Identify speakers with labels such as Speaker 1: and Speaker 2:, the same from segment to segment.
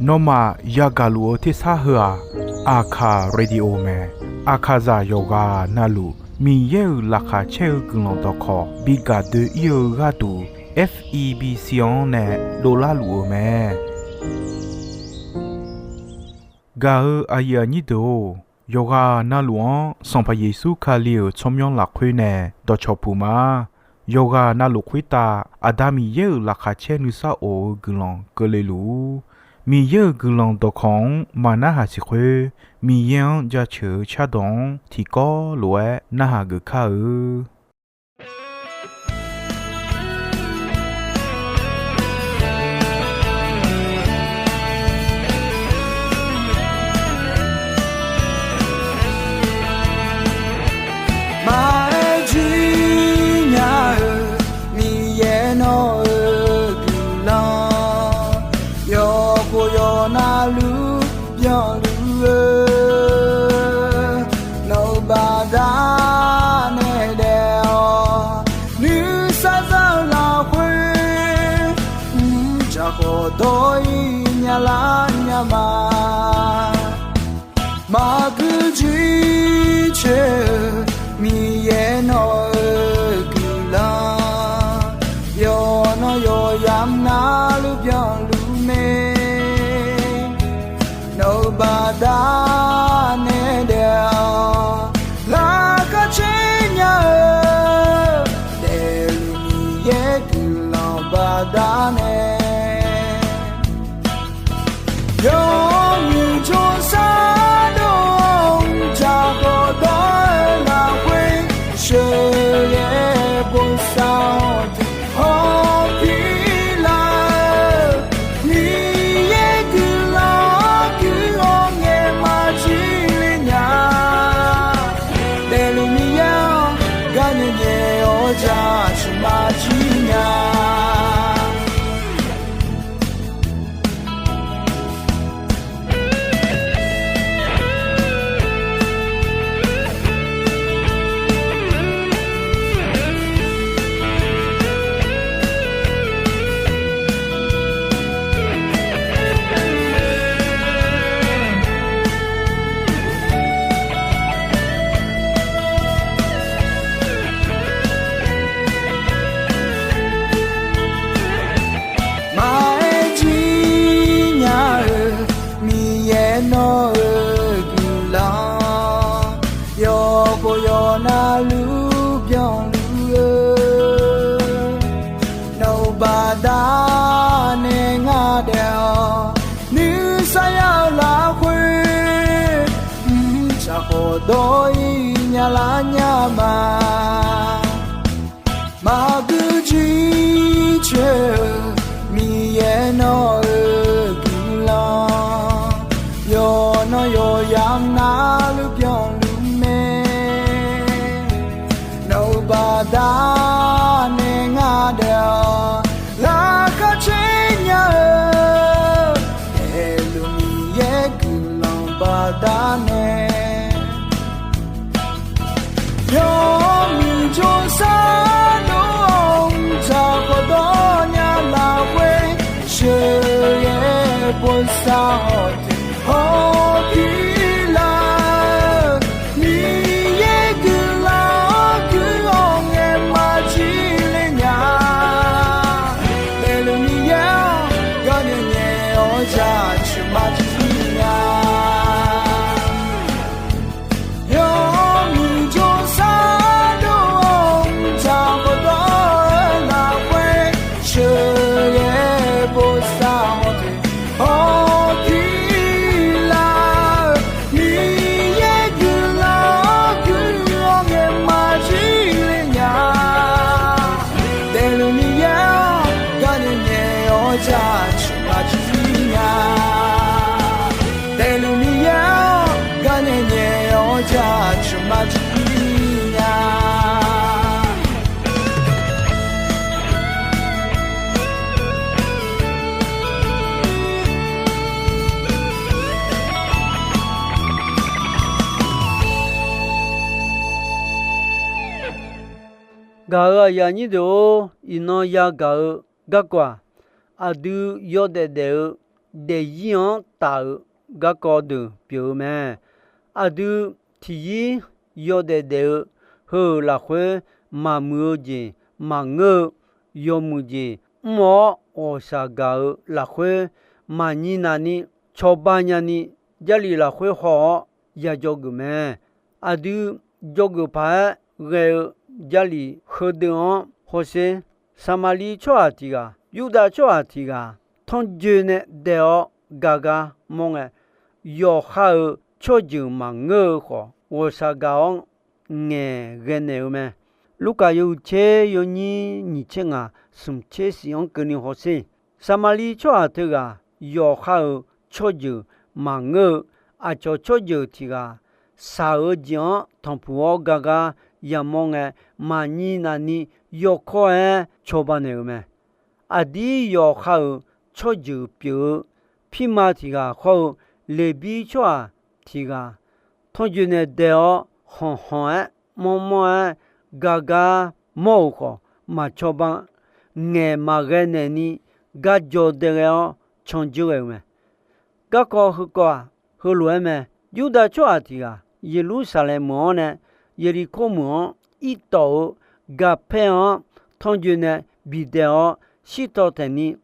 Speaker 1: နောမယာဂလူအတိစာဟာအာခာရေဒီယိုမဲအခါဇာယောဂာနာလူမီယေလာခါချေကုလုံတော့ခေါ်ဘီဂါဒီယောဂါတူ FEB စီယွန်နဲ့ဒေါ်လာလူမဲဂါအာယာနီဒိုယောဂာနာလူန်စံဖယေစုခါလီယချုံယွန်လာခွေးနဲ့တော့ချောပူမာယောဂာနာလူခွေးတာအဒါမီယေလာခါချေနုစာအိုဂလုံကလေးလူမီယေဂလုံတော့ခေါင်မနာဟာစီခွေမီယန်ကြချေချဒုံတီကောလွဲနာဟာဂခါ
Speaker 2: မာကူကြီးချေမီရဲ့နော်ကူလာယောနော်ယောယမ်နာလူပြောင်းလူမေနောဘာဒါနေတဲ့လာကချင်ညာတဲ့လူမီရဲ့ကူလောဘာဒါနဲ့ယောမြူချုံစားတော့ကြာတော့လာခွေရှေရဲ့ပုံဆောင်ဟောပြီလာနီရဲ့ကူလာကူအောင်ငယ်မချီလေးညာတယ်လူမီယောကနေရောချာချမချီညာဒိုင်းညာလာညာမာကူကြီးချေမီရဲ့နော်ကူလာယောနော်ယောယမ်နာလူပြောင်းလူမေနောဘာဒါနေငါတဲ့လာခချင်ညာတဲ့လူမီရဲ့ကူလောင်ဘာဒါနဲ့ယောမြူချုံစားလုံးချာတော့ညာလာဝဲရှေရဲ့ပုံစားဟောပြီလာနီရဲ့ကူလာကူအောင်ငယ်မချီလေးညာလေလူမီယာကနေရောချာချမချီညာ
Speaker 3: 嘎个呀，你都一弄呀嘎个嘎瓜， adu yode de yin ta ga ko du piu me adu ti yode de ho la khwe ma mu ji ma nge yo mu ji mo o sa ga la khwe ma ni na ni cho ba nya ni jali la khwe ho ya jog me adu jog pa ge jali khodon hose samali choa ti ga yuda choa ti ga thon je ne de o gaga mong yo kha cho ju ma nge ko wo sa ga on nge ge ne me luka yu che yo ni che nga sum che si on ke ni hose samali choa te ga yo kha cho ju ma nge a cho ju ti ga sa o jian thon pu o gaga ya mong ma ni na ni yo ko cho ba ne me adi yo kha cho ju piu phi ma ti ga kho le bi choa ti ga thon ju ne de o hon hon mo gaga mo ko ma cho ba nge ma ge ne ni ga jo de o chong ju me ga ko hu hu lu me yu da choa ti ga Jerusalem mo ne Jericho mo i to ga pe o thon ju ne bi de o shi to te ni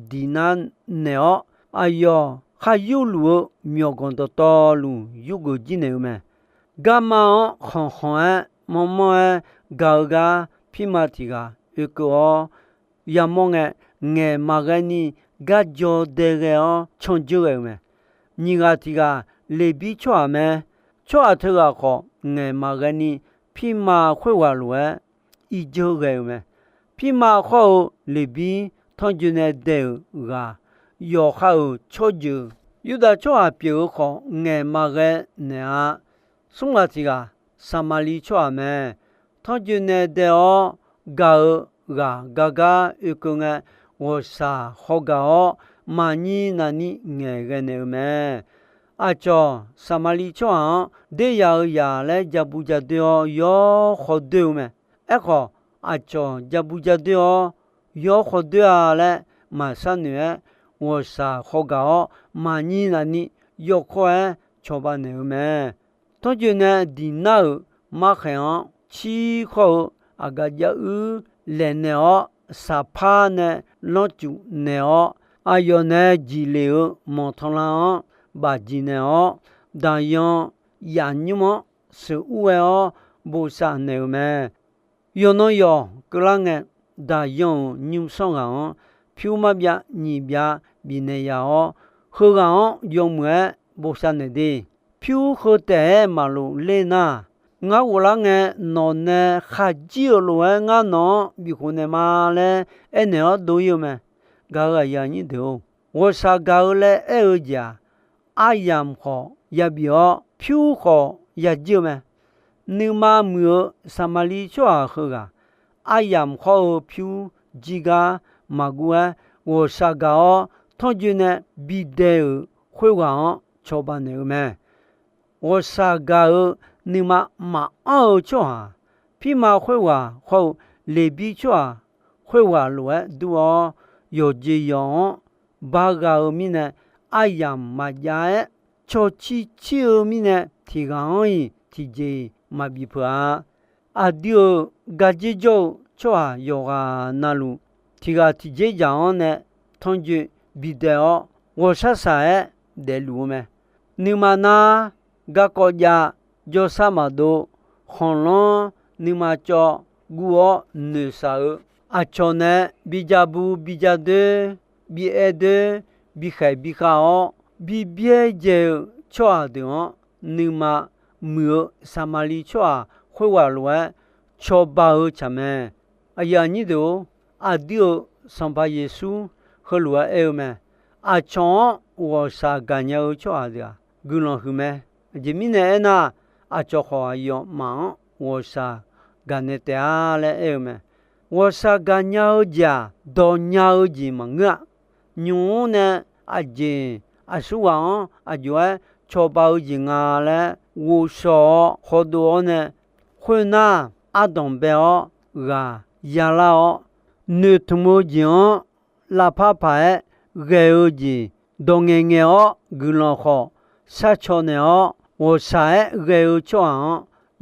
Speaker 3: dinan ne o ayo kha yu lu myo gon to lu yu go ji ne me ga ma o hon mo ga phi ma ti ga e ko ya mo nge ma ga ni ga jo de ge o chong ju me ni ga ti ga le bi chwa me chwa the ga ko nge ma ga ni phi ma khwe wa lu i jo ge me phi ma kho le bi thon ju ne de ga yo kha cho ju yu da chwa pi ko nge ma ge ne a sung la ti ga samali chwa me thon ju ne de o ga e ko nge wo sa ho ga o ma ni na ni nge ge ne me a cho samali chwa de ya le jabu ja de yo kho de me e ko a cho jabu ja de yo kho de le ma sa ne wo sa ho ga o ma ni na ni yo kho cho ba ne me to ju ne di na ma khan chi kho a ga ja le ne o sa pha ne lo chu ne o a yo ne ji le mo thon la ba ji ne o da yon ya nyu mo se u o bo sa ne me yo no yo kla nge da yon nyu song ga phu ma bya ni bya bi ne ya o ho ga yo mwe bo sa ne de phu ho te ma lu le na nga wo la nge no ne kha ji lo nga no bi ko ne ma le e ne o do yo me ga ya ni de o wo sa ga le e o ja a yam kho ya bi o phu kho ya ji me ni ma mu samali chwa kho ga a yam kho phu ji ga ma gu wo sa ga o thon ju ne bi de khwe wa cho ba ne me wo sa ga ni ma o chwa phi ma khwe wa kho le bi chwa khwe wa lo du o yo ji yo ba ga mi ne a yam ma ja cho chi mi ne ti ga yi ti je ma bi pa a dio ga ji jo chwa yo ga na lu ti ga ti je ja on ne thon ju bi de o wo sa de lu me ni ma na ga ko ja jo sa ma do hon lo ni ma cho gu o ne sa a cho ne bi ja bu bi ja de bi e de bi khai bi ka o bi bie je cho de o ni ma mu samali cho khwe wa lo cho ba o cha me a ya ni do a dio sam ba yesu ho lo e me a chon wo sa ga nya o cho a dia gu lo hu me je mi ne na a cho kho yo ma wo sa ga ne te a le e me wo sa ga nya o ja do nya o ji ma nga nyu ne a je a su wa a jo cho ba o ji nga le wo so ho do ne khwe na a dong be o ga ya la o ne tu mo ji လာဖဖာရေယကြီးဒုံငယ်ငယ်ဂူလောခောဆက်ချောနေဝဆိုင်ရေယချော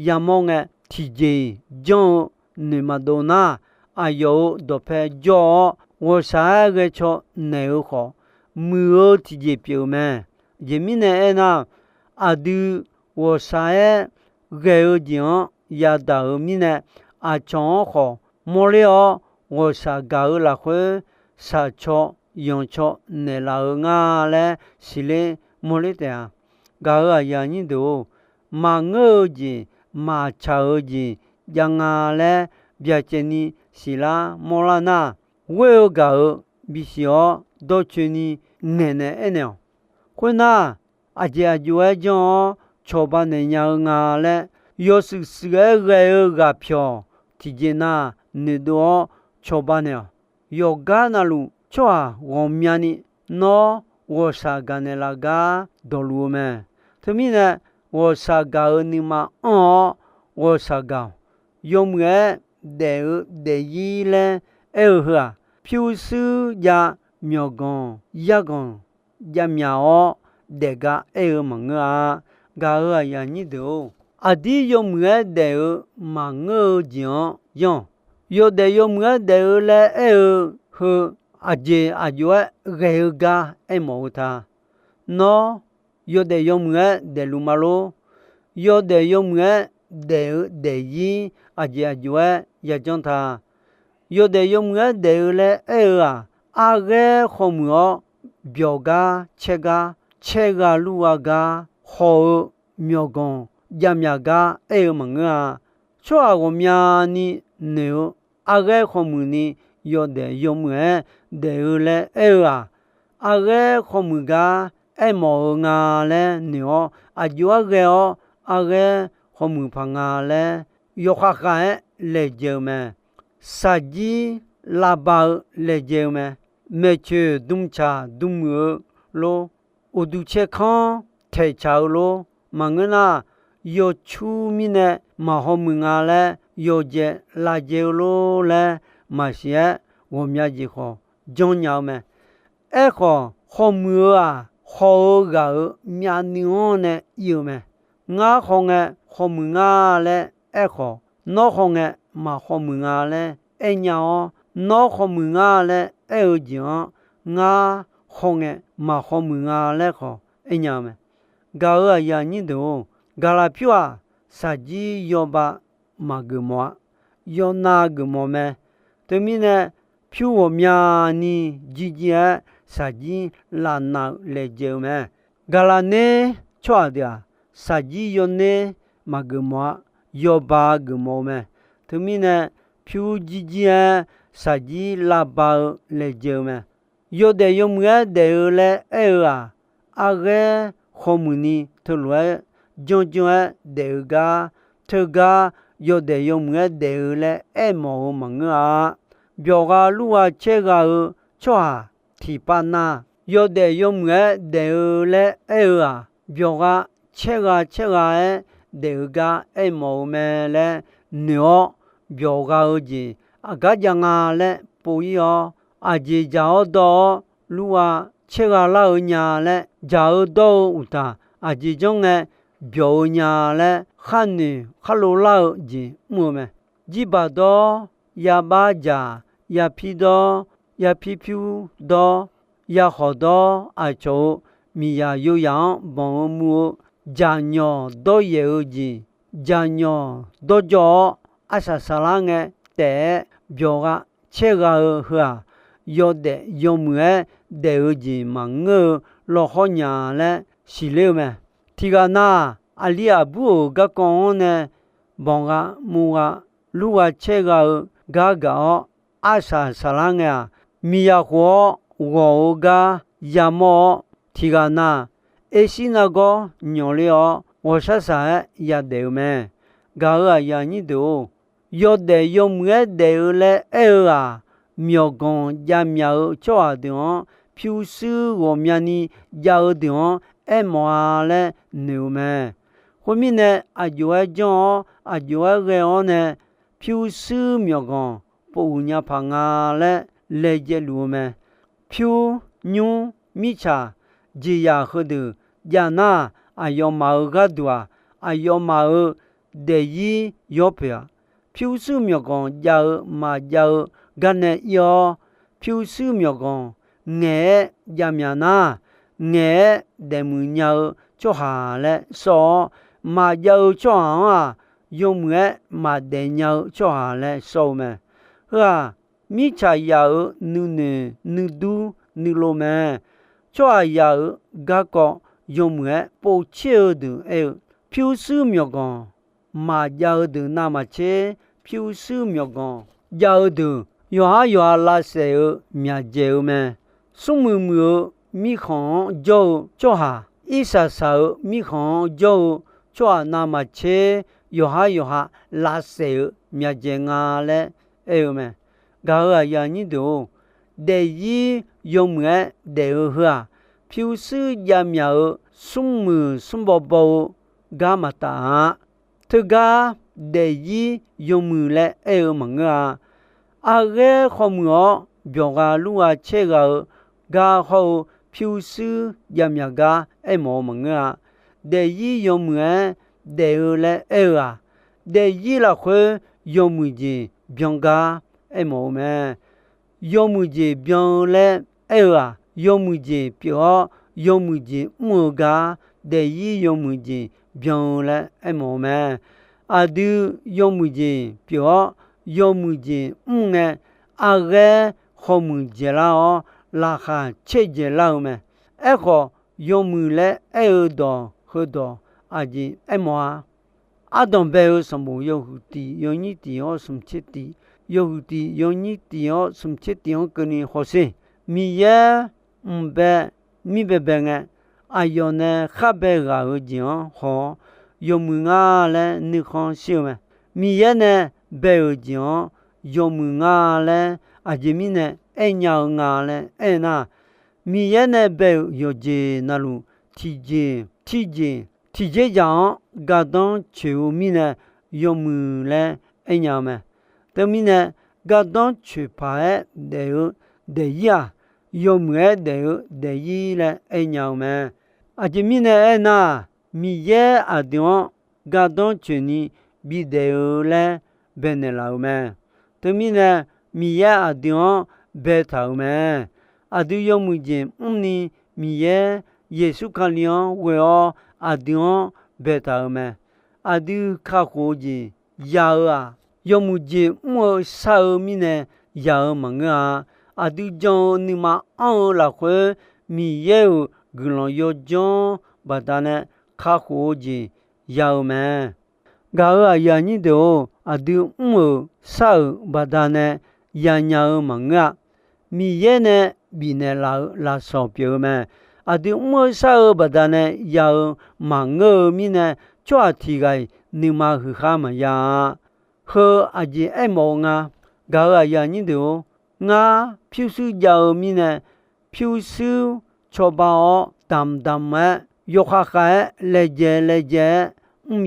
Speaker 3: ယမောငယ်တီဂျီဂျွန်နေမဒိုနာအယောဒဖဲဂျောဝဆိုင်ရေချောနေခောမူတီဂျီပြူမဲယမီနေနာအဒူဝဆိုင်ရေယဂျန်ယာဒါမီနေအချောခောမောလျောဝစာဂါလာခွေစာချောယွန်ချောနေလာငါလဲစီလေမော်လီတန်ဂါယာညင်တို့မာငောကြီးမာချာကြီးယငါလဲဗျာချင်နီစီလာမောလာနာဝေဂါဘီစီယောဒိုချီနီနေနေအနေခွနာအကြအကျွဲကြောချောပါနေညာငါလဲယောစုစရဲရေဂါဖြောတီဂျနာနေတော့ချောပါနေယောဂါနာလူချွာဝုံမြနီနောဝစာကနေလာဂါဒေါ်လူမဲသမီးနဲ့ဝစာဂါနီမအောဝစာဂါယုံငဲဒေယီလဲအဲဟာဖြူစုရမြောကွန်ရကွန်ရမြောဒေဂါအဲမငါဂါရညိတောအဒီယုံငဲဒေမငောဂျွန်ယောဒေယုံငဲဒေလဲအဲဟအကျေအကျွဲရေဂါအမောတာနောယောဒေယုံငဲဒေလူမလိုယောဒေယုံငဲဒေယီအကျေအကျွဲရကြွန်တာယောဒေယုံငဲဒေလဲအဲအာရေခုံမောပြောဂါချေဂါလူဝါဂါဟောမြောကွန်ယမြဂါအဲမငါချွာကိုမြာနီနေအာရေခုံမူနီယောဒေယုံငဲဒေလဲအဲအာရေခုံမူဂါအဲမောငါလဲနေောအကျွဲရေအာရေခုံမူဖငါလဲယောခခဲလေဂျေမဲစာကြီးလာပါလေဂျေမဲမေချေဒုံချာဒုံလိုဥဒုချေခေါထေချာလိုမငနာယောချူမီနေမဟောမငါလဲယောကျလာဂျေလိုလဲမရှိယဝမြကြီးခေါ်ဂျုံညောင်းမဲအဲ့ခေါ်ခေါ်မူအာခေါ်ကမြာနီယွန်နဲ့ယူမဲငါခေါ်ငဲခေါ်မငါလဲအဲ့ခေါ်နောခေါ်ငဲမခေါ်မငါလဲအညာနောခေါ်မငါလဲအဲ့ဂျွန်ငါခေါ်ငဲမခေါ်မငါလဲခေါ်အညာမဲဂါရညိတောဂါလာဖြွာစာကြီးယောဘမဂမောယောနာဂမောမဲတမီနဲ့ဖြူဝမြာနီကြီးကြီးစာကြီးလာနာလေဂျေမဲဂါလာနေချွာဒယာစာကြီးယောနေမဂမောယောဘာဂမောမဲတမီနဲ့ဖြူကြီးကြီးစာကြီးလာပါလေဂျေမဲယောဒေယုံငဲဒေလဲအဲအာရေခုံမူနီထလွဲဂျွန်ဂျွန်ဒေဂါထဂါယောဒေယုံငဲဒေလဲအဲမောမငါပြောကလူဝချေကချွာတီပနာယောဒေယုံငဲဒေလဲအဲပြောကချေကဒေဂါအဲမောမဲလဲညောပြောကကြီးအကကြငါလဲပူယောအကြေကြောတော့လူဝချေကလာညာလဲဂျာတော့ဥတာအကြေကြောင့်ငဲပြောညာလဲခန့်နေခလိုလာကြီးမှုမဲကြည်ပါတော့ရပါကြရဖီတော့ရဖီဖြူတော့ရဟောတော့အချိုမီယာယိုယောင်ဘုံမှုဂျာညောတော့ရေကြီးဂျာညောတော့ကြောအဆဆလာငဲတဲ့ပြောကချေကဟာယောတဲ့ယုံငဲဒေကြီးမငေလောဟညာလဲရှိလေမဲတီကနာအလီယာဘူးကကွန်နဲ့ဘောင်ကမူကလူဝချေကဂါဂါအဆာဆလာငဲမီယာခောဝေါကယမောတီကနာအရှိနာကိုညောလျောဝဆဆာရဒေမဲဂါရညိတောယောဒေယုံငဲဒေလဲအဲမြောကွန်ကြမြောက်ချောတဲ့ဖြူစုကိုမြနီရောက်တဲ့အဲမောလဲနေမဲခွမီနဲ့အကျွဲကြောအကျွဲရောနဲ့ဖြူစုမြောကွန်ပူညာဖငါလဲလေကျလူမဲ ဖြူညူမိချဂျီယာဟဒယာနာအယောမာဂဒွာအယောမာဒေယီယောဖေဖြူစုမြောကောင်ယာမာယာဂနဲ့ယောဖြူစုမြောကောင်ငဲယာမြာနာငဲဒေမူညာချောဟာလဲစောမာယာချောဟာယုံငဲမာဒေညာချောဟာလဲစောမဲဟာမိချာယာနုနေနုဒူနုလိုမဲချောယာဂကောယုံငဲပိုချေဒူဖြူစုမြောကောင်မာယာဒူနာမချေဖြူစုမြောကောင်ယာဒူယောဟာယောလာဆေမြာဂျေမဲစုံမူမိခွန်ဂျောချောဟာဣဆာဆာမိခွန်ဂျောချောနာမချေယောဟာလာဆေမြာဂျေငါလဲမဲဂါယာညိဒိုဒေယီယုံငဲဒေဟာဖြူစုယာမြာစုံမူစုံဘောဘောဂါမတာထဂါဒေယီယုံမူလဲမငါအာရဲခမောပြောဂါလူဝချေဂါဂါဟောဖြူစုယာမြာဂါမောမငါဒေယီယုံမူဒေလဲရာဒေယီလာခွေယုံမူကြီးပြောဂါမောမဲယုံမူကြီးပြောလဲရာယုံမူကြီးပြောယုံမူကြီးမူဂါဒေယီယုံမူကြီးပြောလဲမောမဲအဒူယုံမူကြီးပြောယုံမူကြီးငဲအာရဲခေါ်မူကြလာလာခါချေကြလာမဲခေါ်ယုံမူလဲတော်ဟောတော်အကြီးမောအဒံဘေစမူယဟုတီယောညီတီယောစမ်ချစ်တီယောဟုတီယောညီတီယောစမ်ချစ်တီယောကနီဟောစေမီယဘမိဘဘငဲအယောနဲခဘဲဂါဟဂျီဟောယုံမူငါလဲနိခွန်ရှိမဲမီယနဲဘဲဂျီယုံမူငါလဲအဂျီမီနဲညောင်ငါလဲနာမီယနဲဘဲယောဂျီနလူတီဂျေကြောင့်ဂါဒွန်ချေမီနဲယုံမူလဲညာမဲတမီနဲဂါဒွန်ချေပါဒေယာယုံငဲဒေယီလဲညာမဲအဂျီမီနဲနာမီယဲအဒွန်ဂါဒွန်ချေနီဘီဒေလဲဘဲနဲလာမဲတမီနဲမီယဲအဒွန်ဘဲထောင်မဲအဒူယုံမူဂျင်နီမီယဲယေရှုခလျောဝေယောအဒွန်ဘဲထောင်မဲအဒူခခိုဂျင်ယာယုံမူဂျင်မောဆာမီနဲယာမငါအဒူဂျွန်နီမအောလာခွေမီယဲဂလွန်ယောဂျွန်ဘာဒနဲခခိုဂျင်ယာမဲဂါယာညိတောအဒူမောဆာဘာဒနဲယာညာမငါမီယဲနဲဘီနဲလာဆောပြောမဲအဒူမောဆာဘာဒနဲယာမငါမီနဲကြွတီဂိုင်နီမခခမယာခေအဂျီမောငါဂါယာညိတောငါဖြူစုကြောင်မီနဲဖြူစုချောပါတမ်ဒမ်မဲယောခခဲလေဂျဲ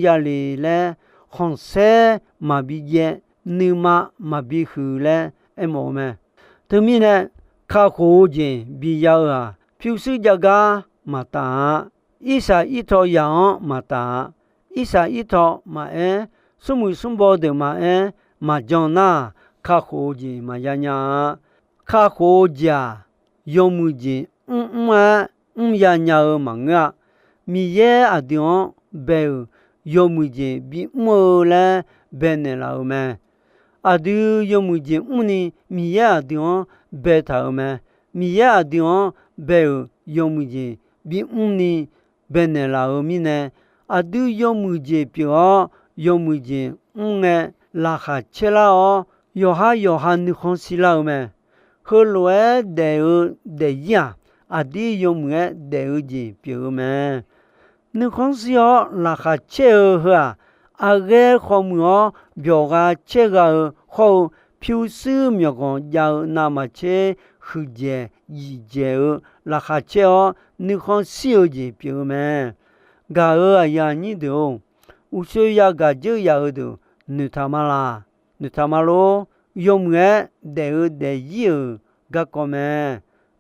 Speaker 3: ယာလီလဲခွန်ဆဲမဘီဂျဲနီမဘီခူလဲမောမဲတမီနဲခခိုဂျင်ဘီယာဖြူစုကြကမတာဣစာဣထောယံမတာဣစာဣထောမဆုမှုစွန်ဘောဒေမမဂျွန်နာခခိုဂျင်မယညာခခိုဂျာယုံမူဂျင်ယညာမငါမီယဲအဒွန်ဘဲယုံမူဂျင်ဘီမိုလဲဘဲနဲလာမဲအဒူယုံမူဂျင်နီမီယဲအဒွန်ဘဲထောင်မဲမီယဲအဒွန်ဘဲယုံမူဂျင်ဘီနီဘဲနဲလာမီနဲအဒူယုံမူဂျင်ပြောယုံမူဂျင်ငဲလာခချေလာယောဟာနိခွန်စီလာမဲခေလွဲဒေယာအဒီယုံငဲဒေဂျီပြောမဲနိခွန်စီယောလာခချေဟာအဂဲခေါမောပြောကချေကခေါဖြူစုမြေကွန်ကြောင်နာမချေခူဂျေဤဂျေလာခချေနိခွန်စီယောဂျီပြောမဲဂါအယာညိတောဥဆွေယကကြရဒုနိထမလာလိုယုံငဲဒေယီဂကောမဲ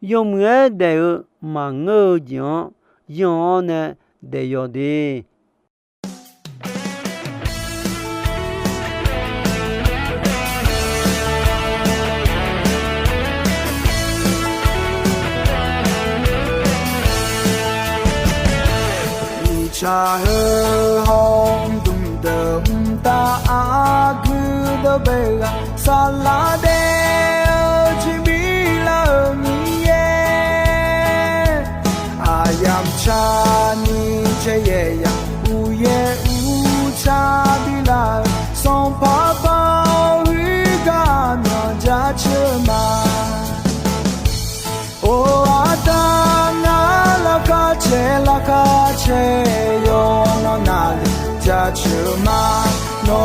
Speaker 3: 用爱的嘛我讲，用呢得要的。
Speaker 2: cha hơ hong tung đơm ta a cứ đơ bê ga sa la đê chi bi la ni ye ayam cha ni che ye ya u ye u cha bi la son pa pa hu ga na ja che ma o ata na la ka che yo no na ja chuma no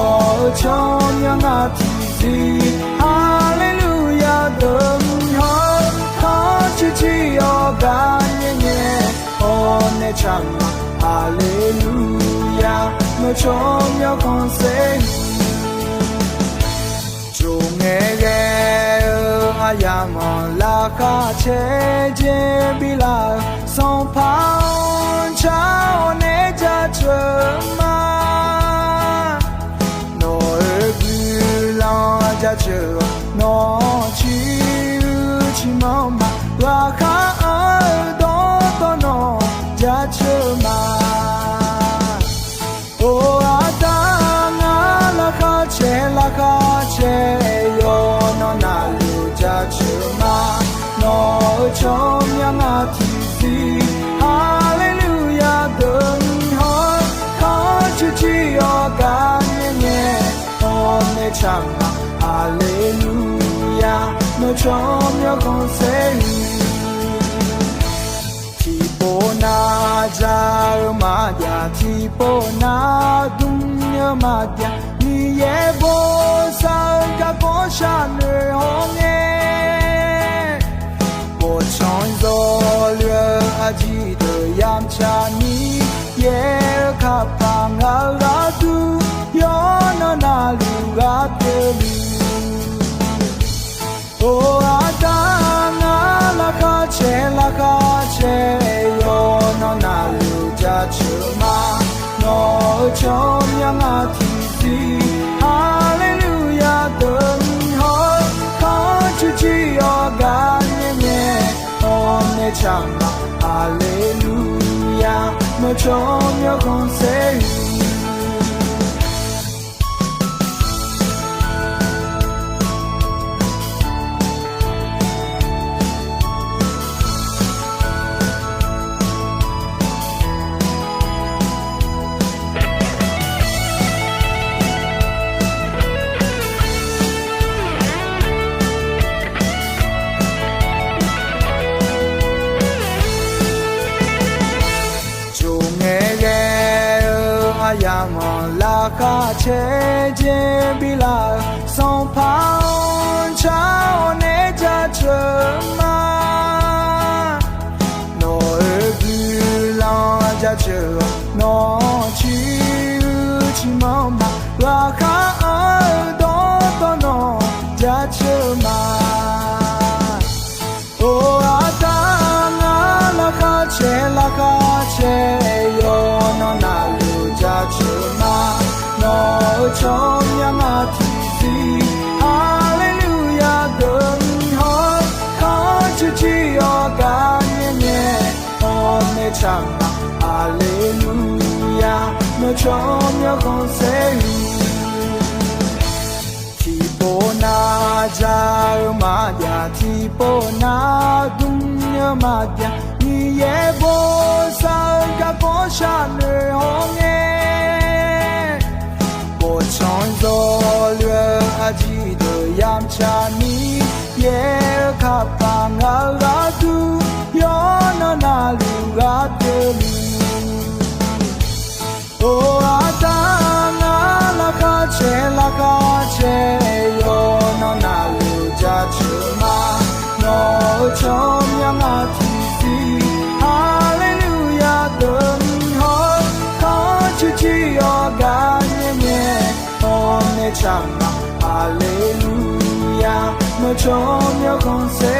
Speaker 2: chon yang a ti si hallelujah dum ha ha chi chi yo ga nye o ne chang hallelujah no chon yo kon se chu nge ge ayam la ka che je bi la song pa chao ne ja chuma no bu la ja chu no chi ma ma la ka do no ja chuma o ata na la ka che yo no na lu ja chuma no chom yang a ti si hallelujah dum ha ka chi chi yo ga nye o ne chang hallelujah no chom yo kon se ti po na ja ma ya ti po na dum ya ma ya ni ye bo sa ga bo sha ne hong ye bo chong zo lue a ji de yam cha ni ye ka pa nga la tu yo na na lu ga pe lu o ata na la ka che yo no na lu ja chuma no chom yang a ti si hallelujah dum ha ka chi chi yo ga nye o ne chang hallelujah no chom yo kon se ayam la ka che je bi la song pa chao ne ja chuma no bu la ja chu no chi ma ma la ka do no ja chuma o ata na la ka che yo no na ja chuma no chom yang a ti si hallelujah dum ha ka chi chi yo ga nye o ne chang hallelujah no chom yo kon se ti po na ja ma ya ti po na dum ya ma ya ni ye bo sa ga bo sha ne hong chong zo lue a ji de yam cha ni ye ka pa nga la tu yo na na lu ga pe lu o ata na la ka che yo na na lu ja chuma no chom yang a ti si hallelujah dum ha ka chi chi yo ga ne chang hallelujah no chom yo kon se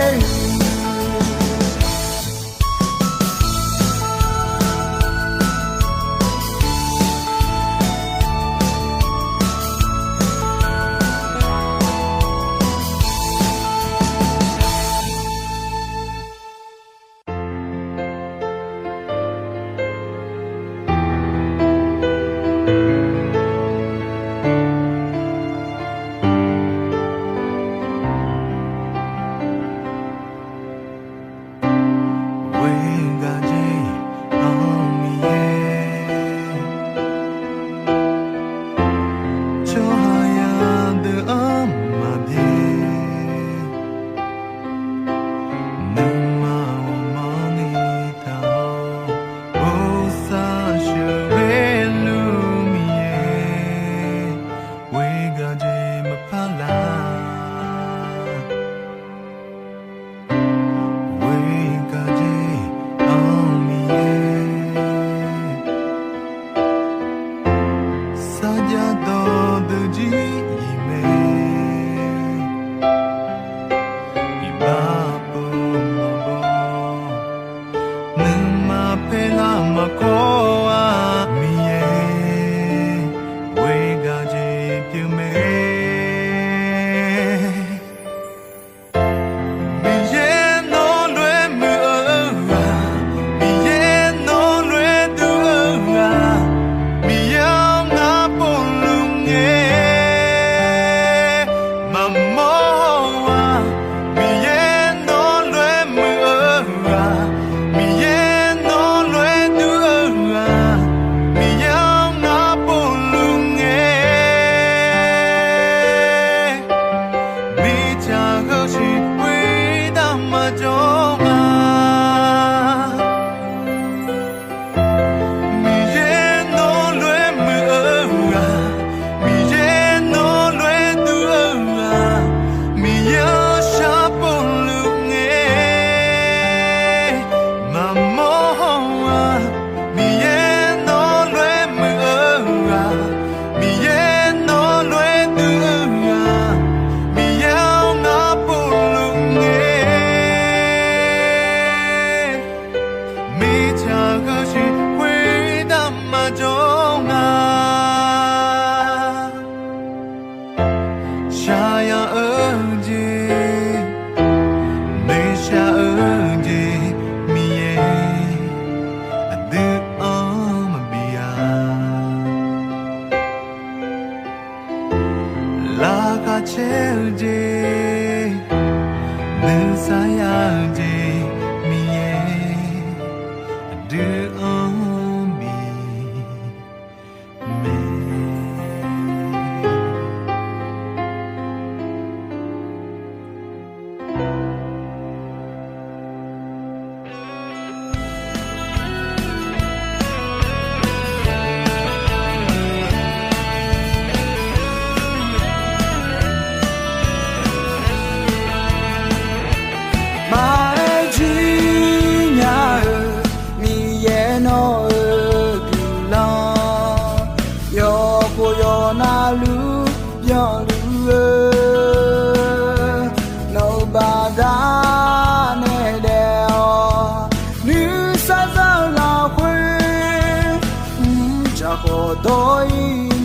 Speaker 2: doi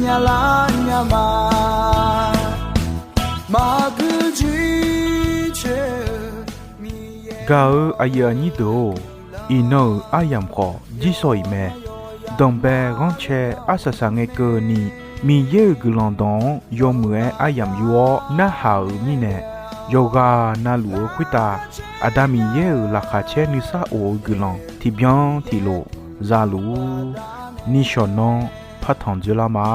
Speaker 2: nyala nyama ma ku ji che mi ye
Speaker 1: ဂါအယာနီတိုအီနိုအယမ်ခေါဂျီဆိုအီမဲဒွန်ဘဲဂွန်ချေအဆဆာငေကောနီမီယေဂလွန်ဒွန်ယောမွေအယမ်ယောနာဟာနီနေယောဂာနာလူခွိတာအဒမီယေလာခါချေနီဆာအိုဂလွန်တီဗျန်တီလိုဇာလူနီရှောနောဖတ်ထောင်ဂျလာမာ